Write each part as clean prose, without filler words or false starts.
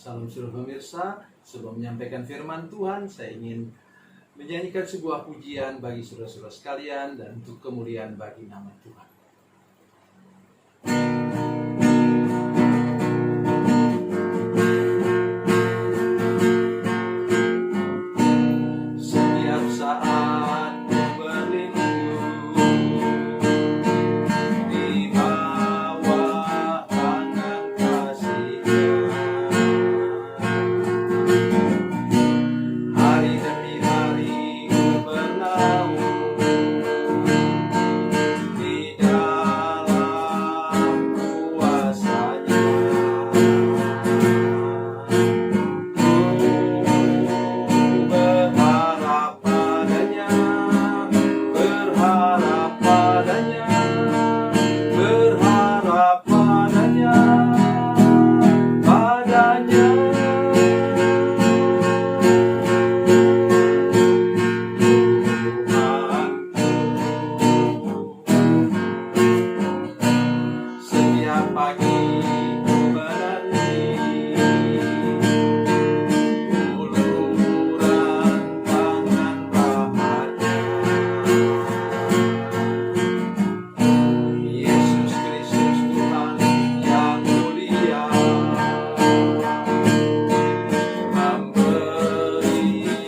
Salam seluruh pemirsa, sebelum menyampaikan firman Tuhan, saya ingin menyanyikan sebuah pujian bagi saudara-saudara sekalian dan untuk kemuliaan bagi nama Tuhan. Setiap saat ku berlindung di bawah tangan kasih-Nya. Hari demi hari ku bernaung di dalam kuasa-Nya. Ku berharap padanya, berharap padanya, berharap padanya, padanya. Setiap pagi ku menanti uluran tangan rahmat-Nya. Yesus Kristus Tuhan yang mulia memberikan berkat-Nya.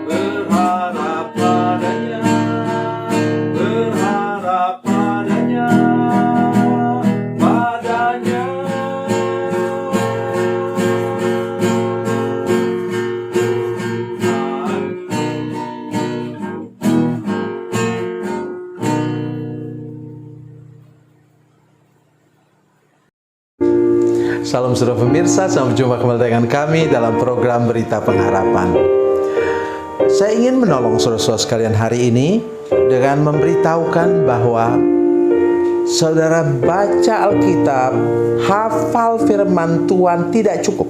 Berharap padanya, berharap padanya, berharap padanya, padanya. Salam saudara pemirsa, selamat berjumpa kembali dengan kami dalam program Berita Pengharapan. Saya ingin menolong saudara-saudara sekalian hari ini dengan memberitahukan bahwa saudara baca Alkitab, hafal firman Tuhan tidak cukup.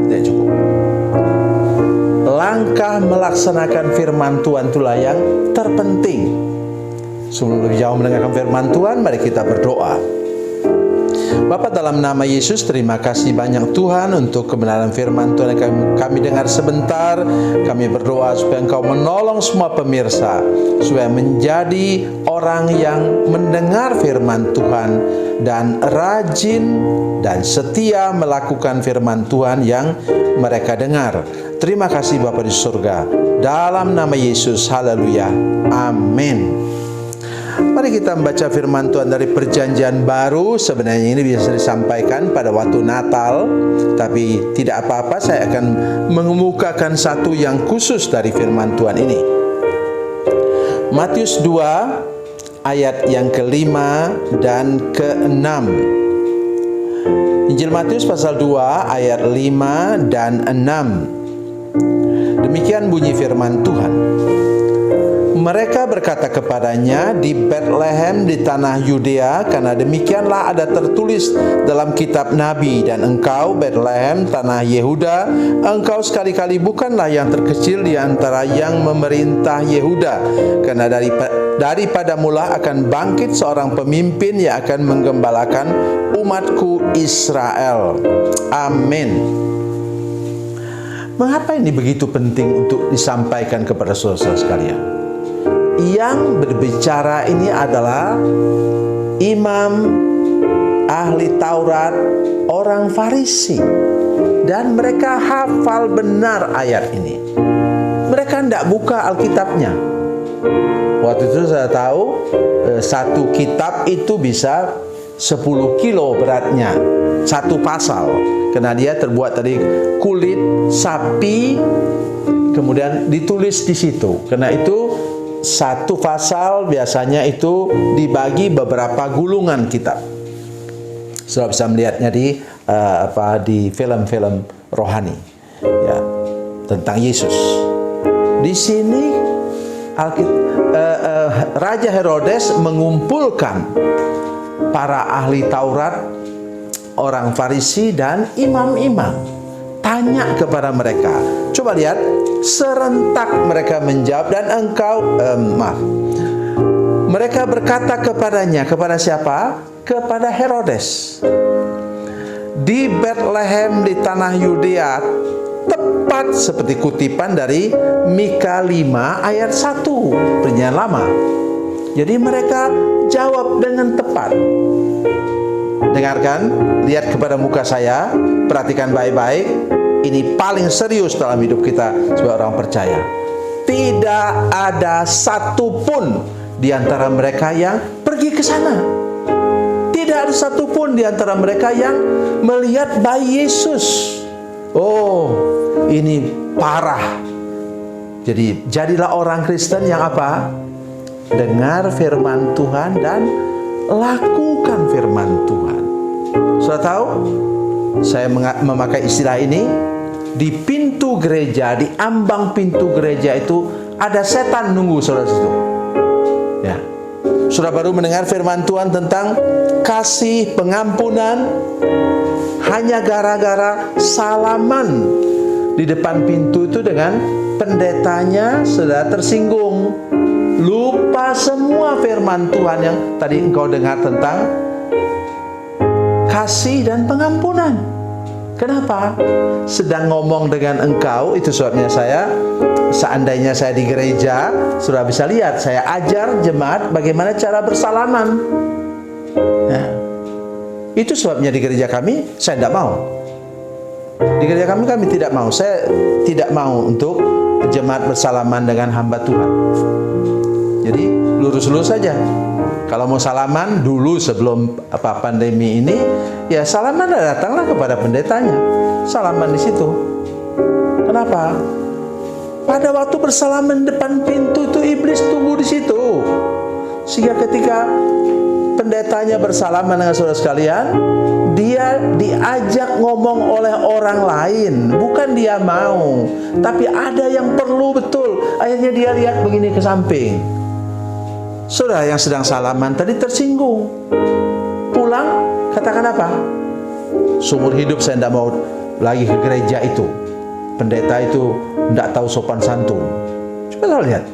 Tidak cukup. Langkah melaksanakan firman Tuhan itulah yang terpenting. Sebelum lebih jauh mendengarkan firman Tuhan, mari kita berdoa. Bapa, dalam nama Yesus, terima kasih banyak Tuhan untuk kebenaran firman Tuhan yang kami dengar sebentar. Kami berdoa supaya Engkau menolong semua pemirsa, supaya menjadi orang yang mendengar firman Tuhan dan rajin dan setia melakukan firman Tuhan yang mereka dengar. Terima kasih Bapa di surga. Dalam nama Yesus, haleluya, amin. Mari kita membaca firman Tuhan dari Perjanjian Baru. Sebenarnya ini bisa disampaikan pada waktu Natal, tapi tidak apa-apa, saya akan mengemukakan satu yang khusus dari firman Tuhan ini. Matius 2 ayat yang ke-5 dan ke-6. Injil Matius pasal 2 ayat 5 dan 6. Demikian bunyi firman Tuhan. Mereka berkata kepadanya, di Bethlehem di tanah Yudea, karena demikianlah ada tertulis dalam kitab Nabi, dan engkau Bethlehem tanah Yehuda, engkau sekali-kali bukanlah yang terkecil di antara yang memerintah Yehuda, karena daripada mula akan bangkit seorang pemimpin yang akan menggembalakan umatku Israel. Amin. Mengapa ini begitu penting untuk disampaikan kepada saudara-saudara sekalian? Yang berbicara ini adalah imam, ahli Taurat, orang Farisi, dan mereka hafal benar ayat ini. Mereka tidak buka Alkitabnya. Waktu itu saya tahu satu kitab itu bisa 10 kilo beratnya, satu pasal, karena dia terbuat dari kulit sapi, kemudian ditulis di situ. Karena itu satu pasal biasanya itu dibagi beberapa gulungan kitab. Sudah bisa melihatnya di film-film rohani ya, tentang Yesus. Di sini Raja Herodes mengumpulkan para ahli Taurat, orang Farisi dan imam-imam. Tanya kepada mereka. Coba lihat Serentak mereka menjawab dan mereka berkata kepadanya, kepada siapa? Kepada Herodes. Di Bethlehem di tanah Yudea, tepat seperti kutipan dari Mika 5 ayat 1 Perjanjian Lama. Jadi mereka jawab dengan tepat. Dengarkan, lihat kepada muka saya, perhatikan baik-baik. Ini paling serius dalam hidup kita sebagai orang percaya. Tidak ada satupun di antara mereka yang pergi ke sana. Tidak ada satupun di antara mereka yang melihat bayi Yesus. Oh, ini parah. Jadi, jadilah orang Kristen yang apa? Dengar firman Tuhan dan lakukan firman Tuhan. Sudah tahu? Saya memakai istilah ini. Di pintu gereja, di ambang pintu gereja itu ada setan nunggu saudara situ. Ya. Sudah baru mendengar firman Tuhan tentang kasih pengampunan hanya gara-gara salaman di depan pintu itu dengan pendetanya sudah tersinggung. Lupa semua firman Tuhan yang tadi engkau dengar tentang kasih dan pengampunan. Kenapa? Sedang ngomong dengan engkau, itu sebabnya seandainya saya di gereja, sudah bisa lihat, saya ajar jemaat bagaimana cara bersalaman. Ya. Itu sebabnya di gereja kami, saya tidak mau. Di gereja kami tidak mau. Saya tidak mau untuk jemaat bersalaman dengan hamba Tuhan. Jadi, lurus-lurus saja. Kalau mau salaman dulu sebelum pandemi ini, ya salaman datanglah kepada pendetanya. Salaman di situ. Kenapa? Pada waktu bersalaman depan pintu itu iblis tunggu di situ. Sehingga ketika pendetanya bersalaman dengan saudara sekalian, dia diajak ngomong oleh orang lain, bukan dia mau, tapi ada yang perlu betul. Akhirnya dia lihat begini ke samping. Saudara yang sedang salaman tadi tersinggung. Pulang katakan apa? Seumur hidup saya tidak mau lagi ke gereja itu. Pendeta itu tidak tahu sopan santun. Coba saudara lihat.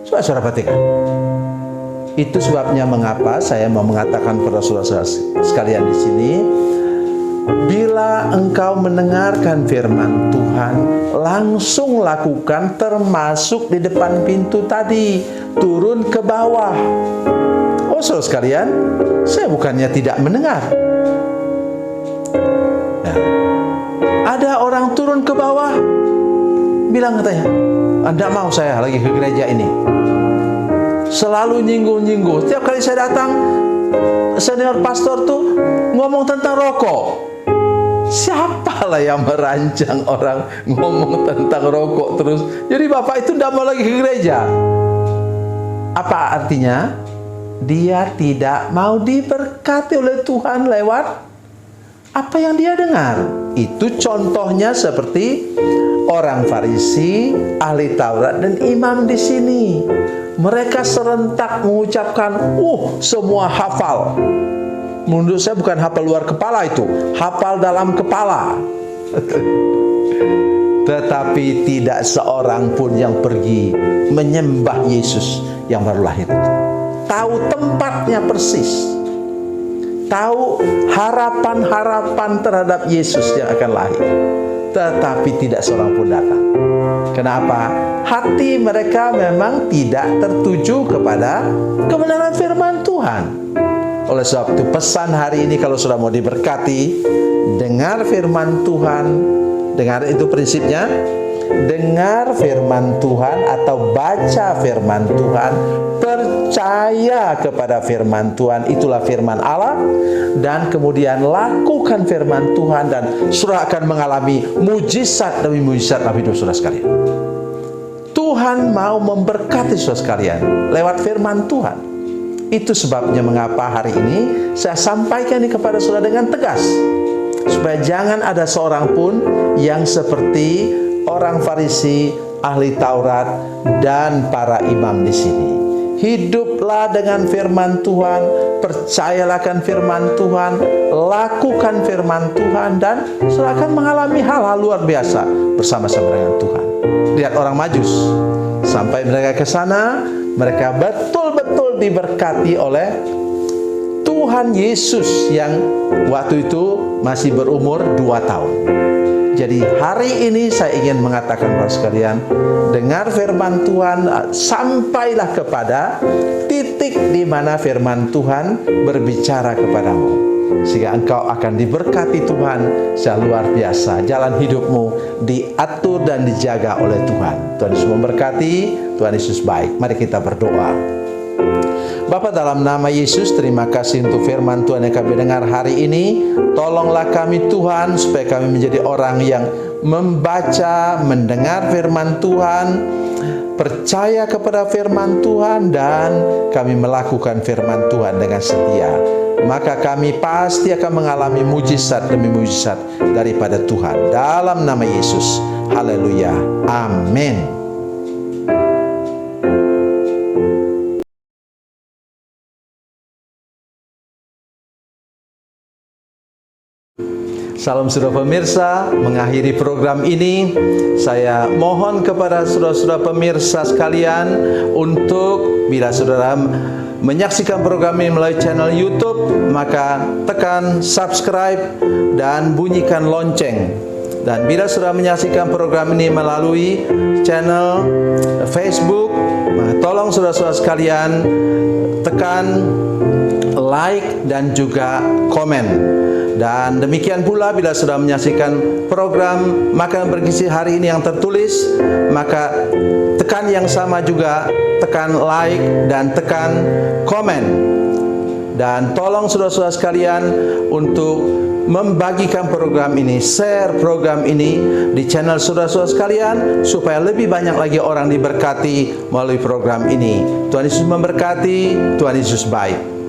Coba saudara perhatikan. Itu sebabnya mengapa saya mau mengatakan kepada saudara sekalian di sini, bila engkau mendengarkan firman Tuhan, langsung lakukan, termasuk di depan pintu tadi. Turun ke bawah. Oh saudara sekalian, saya bukannya tidak mendengar. Ya. Ada orang turun ke bawah, bilang katanya, "Anda mau saya lagi ke gereja ini." Selalu nyinggung-nyinggung. Setiap kali saya datang, senior pastor tuh ngomong tentang rokok. Siapalah yang merancang orang ngomong tentang rokok terus? Jadi bapak itu tidak mau lagi ke gereja. Apa artinya? Dia tidak mau diberkati oleh Tuhan lewat apa yang dia dengar. Itu contohnya seperti orang Farisi, ahli Taurat dan imam di sini. Mereka serentak mengucapkan, semua hafal. Menurut saya bukan hafal luar kepala itu, hafal dalam kepala. Tetapi tidak seorang pun yang pergi menyembah Yesus yang baru lahir itu. Tahu tempatnya persis. Tahu harapan-harapan terhadap Yesus yang akan lahir. Tetapi tidak seorang pun datang. Kenapa? Hati mereka memang tidak tertuju kepada kebenaran firman Tuhan. Oleh sebab itu pesan hari ini, kalau sudah mau diberkati, dengar firman Tuhan. Dengar, itu prinsipnya. Dengar firman Tuhan atau baca firman Tuhan, percaya kepada firman Tuhan, itulah firman Allah, dan kemudian lakukan firman Tuhan, dan saudara akan mengalami mujizat demi mujizat dalam hidup saudara sekalian. Tuhan mau memberkati saudara sekalian lewat firman Tuhan. Itu sebabnya mengapa hari ini saya sampaikan ini kepada saudara dengan tegas, supaya jangan ada seorang pun yang seperti orang Farisi, ahli Taurat, dan para imam di sini. hiduplah dengan firman Tuhan, percayalah akan firman Tuhan, lakukan firman Tuhan, dan saudara akan mengalami hal-hal luar biasa bersama-sama dengan Tuhan. Lihat orang Majus, sampai mereka ke sana, mereka betul-betul diberkati oleh Tuhan Yesus yang waktu itu masih berumur 2 tahun. Jadi hari ini saya ingin mengatakan kepada sekalian, dengar firman Tuhan, sampailah kepada titik di mana firman Tuhan berbicara kepadamu, sehingga engkau akan diberkati Tuhan secara luar biasa. Jalan hidupmu diatur dan dijaga oleh Tuhan. Tuhan Yesus memberkati, Tuhan Yesus baik. Mari kita berdoa. Bapa, dalam nama Yesus, terima kasih untuk firman Tuhan yang kami dengar hari ini. Tolonglah kami Tuhan, supaya kami menjadi orang yang membaca, mendengar firman Tuhan, percaya kepada firman Tuhan, dan kami melakukan firman Tuhan dengan setia. Maka kami pasti akan mengalami mujizat demi mujizat daripada Tuhan. Dalam nama Yesus, haleluya, amin. Salam saudara pemirsa, mengakhiri program ini, saya mohon kepada saudara-saudara pemirsa sekalian untuk bila saudara menyaksikan program ini melalui channel YouTube, maka tekan subscribe dan bunyikan lonceng. Dan bila saudara menyaksikan program ini melalui channel Facebook, maka tolong saudara-saudara sekalian tekan like dan juga komen. Dan demikian pula bila sudah menyaksikan program Makanan Bergizi hari ini yang tertulis, maka tekan yang sama juga, tekan like dan tekan komen. Dan tolong saudara-saudara sekalian untuk membagikan program ini, share program ini di channel saudara-saudara sekalian, supaya lebih banyak lagi orang diberkati melalui program ini. Tuhan Yesus memberkati, Tuhan Yesus baik.